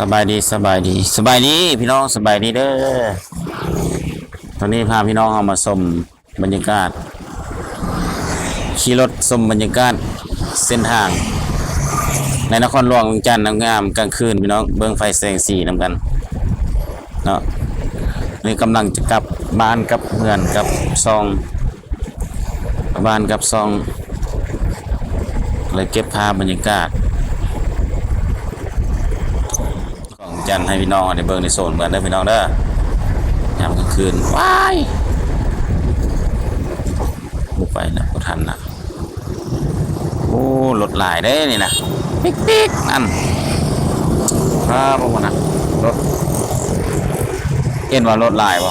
สบายดีสบายดีสบายดีพี่น้องสบายดีเด้อตอนนี้พาพี่น้องเอามาชมบรรยากาศขี่รถชมบรรยากาศเส้นทางในนครหลวงเวียงจันทร์งามกลางคืนพี่น้องเบิ่งไฟแสงสีนำกันเนาะนี่กำลังจะกลับบ้านกับเพื่อนกับซองบ้านกับซองเลยเก็บภาพบรรยากาศของจันทร์ให้พี่น้องได้เบิ่งในโซนเหมือนได้พี่น้องเด้อยามกลางคืนว้ายบุกไปนะบ่ทันนะโอ้รถหลายได้นี่นะปิ๊กปิ๊กนั่นครับพวกนะรถเอ็นว่ารถหลายบ่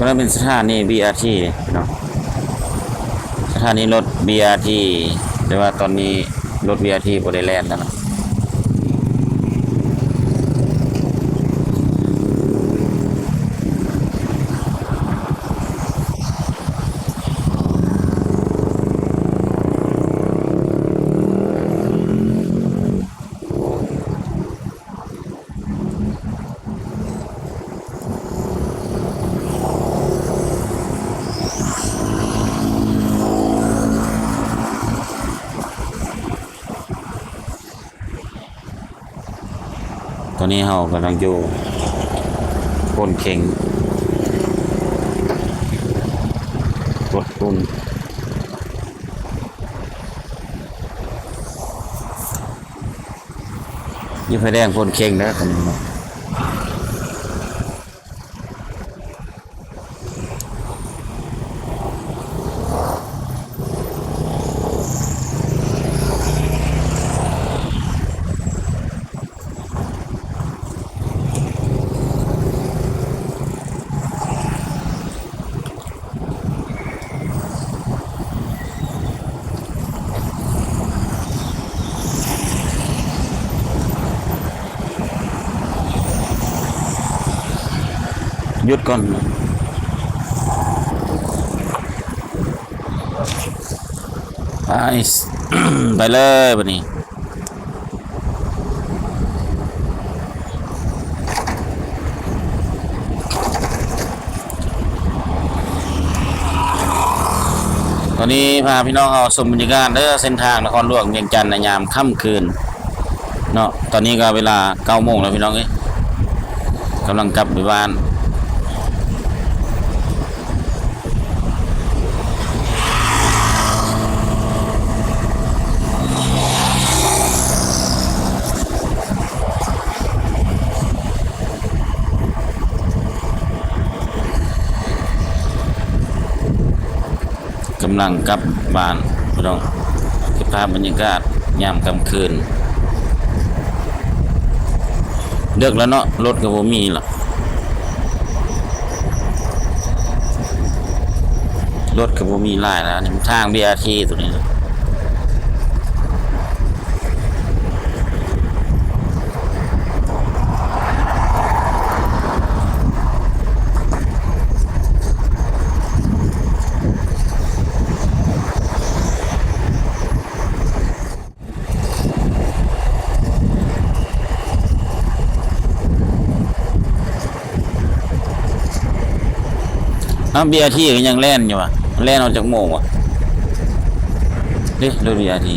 ก็นั่นเป็นสถานี BRT เนาะสถานีรถ BRT แต่ว่าตอนนี้รถ BRT บ่ได้แล่นแล้วนะตอนนี้เรากำลังอยู่โคนเข่งรถตุนยี่ไฟแดงโคนเข่งนะตอนนี้หยุดก่อนไป ไปเลยวันนี้ตอนนี้พาพี่น้องเอาชมบรรยากาศเด้อเส้นทางนครหลวงเวียงจันทร์ในยามค่ำคืนเนาะตอนนี้ก็เวลา9 โมงแล้วพี่น้องเอ้ยกำลังกลับไปบ้านกำลังกลับบ้านพี่น้องเก็บภาพบรรยากาศยามค่ำคืนเลือกแล้วเนาะรถก็บ่มีหรอกรถก็บ่มีหลายแล้วนี่ทาง BRT ตัวนี้BRT ก็ยังแล่นอยู่อ่ะแล่นออกจากโมงอ่ะเด้รถ BRT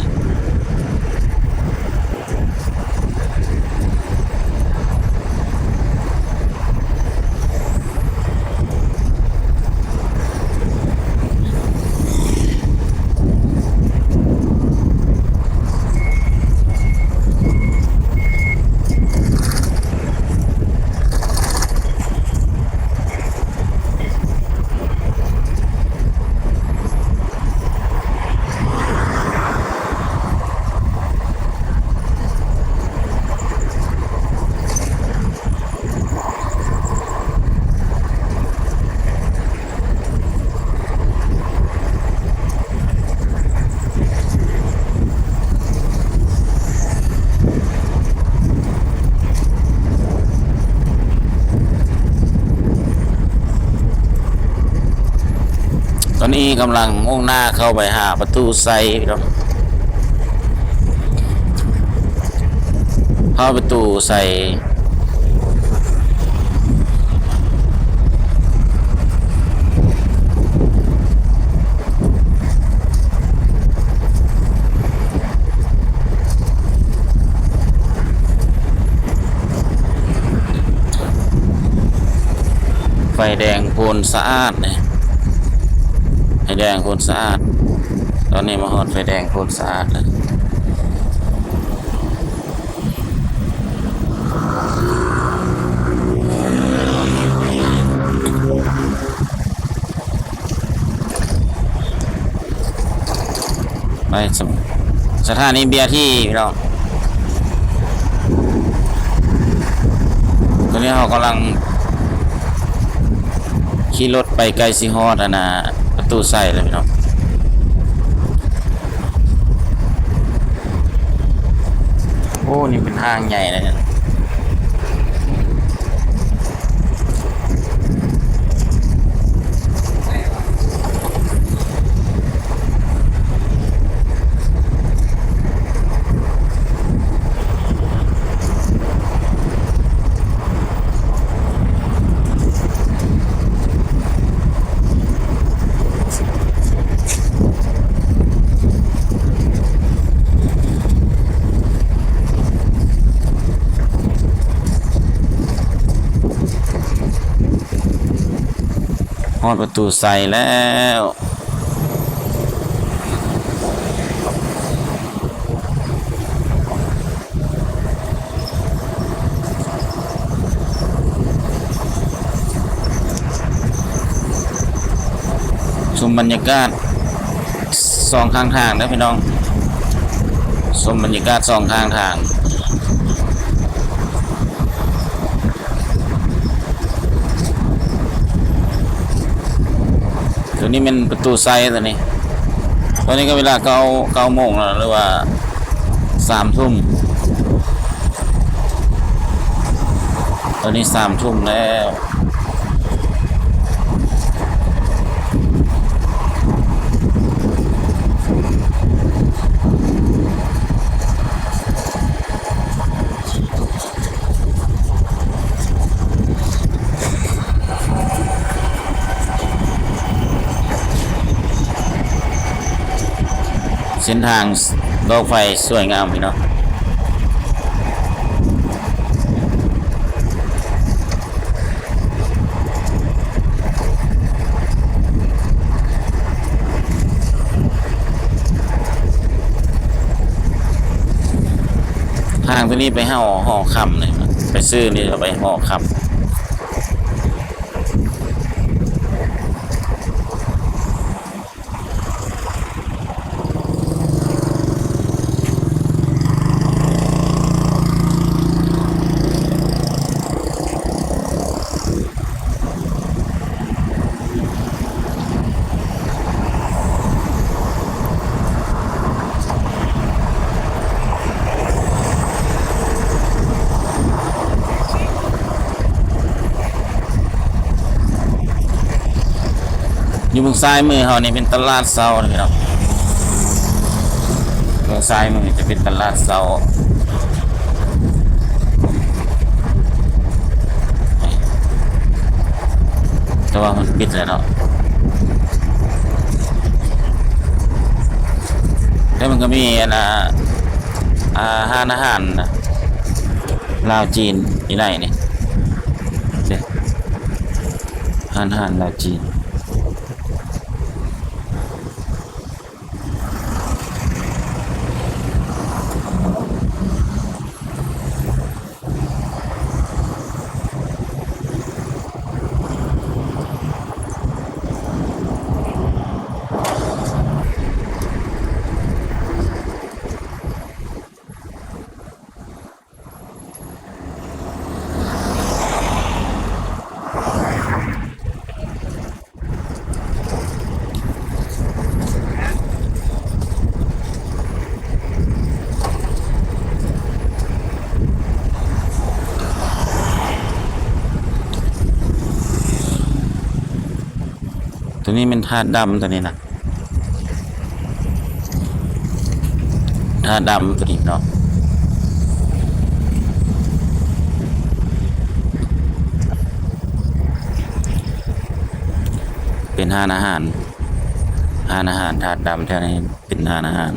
ตอนนี้กำลังมุ่งหน้าเข้าไปหาประตูไซพี่น้องเข้าประตูใส่ไฟแดงโพนสะอาดเนี่ยไฟแดงโพนสะอาดตอนนี้มาฮอดไฟแดงโพนสะอาดเลยไปสถานีเบียร์ที่พี่น้องตอนนี้เรากำลังขี่รถไปไกลสิฮอดนะประตูใส่เลยพี่น้องโอ้นี่เป็นห้างใหญ่เลยเนี่ยฮอดประตูใส่แล้วชมบรรยากาศสองข้างทางนะพี่น้องชมบรรยากาศสองข้างทางตัวนี้เป็นประตูไซตัวนี้ตอนนี้ก็เวลา9 โมงแล้วหรือว่า3 ทุ่มตอนนี้3 ทุ่มแล้วเส้นทางดอกไฟสวยงามพี่เนาะทางตัวนี้ไปห่อคำเลยไปซื้อนี่ไปห่อคำอยู่เบื้องซ้ายมือเขานี่เป็นตลาดเซานะครับเบื้องซ้ายมือจะเป็นตลาดเซาแต่ว่ามันปิดแล้วเนาะแล้วมันก็มีอาหารลาวจีนที่ไหนนี่อาหารลาวจีน ตัวนี้เป็นธาตุดำตัวนี้นะธาตุดำตัวนี้เนาะเป็นหานอาหารธาตุดำแท้นี้เป็นหานอาหาร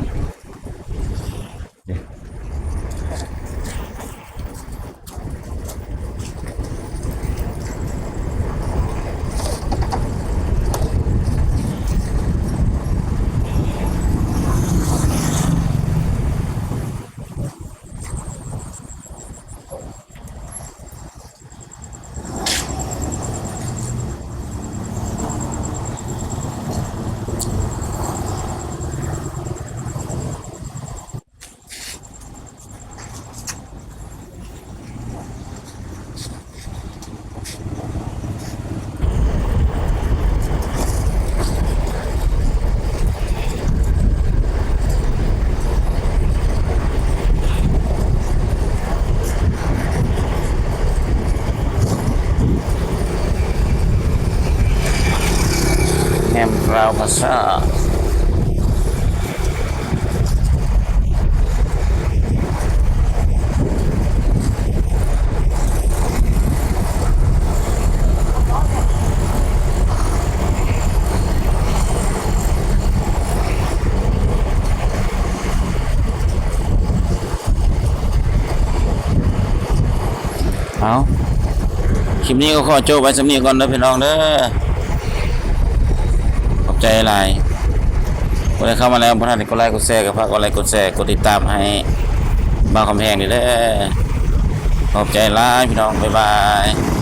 แฮมบราวน์พาซ่าเอาคลิปนี้ก็ขอจบไว้สำเนียงก่อนนะพี่น้องเด้อขอบใจหลายคนที่เข้ามาแล้วพวกท่านกดไลค์กดแชร์กับฝากกดไลค์กดแชร์กดติดตามให้บ่าวคำแพงนี่เด้อขอบใจหลายพี่น้องบ๊ายบาย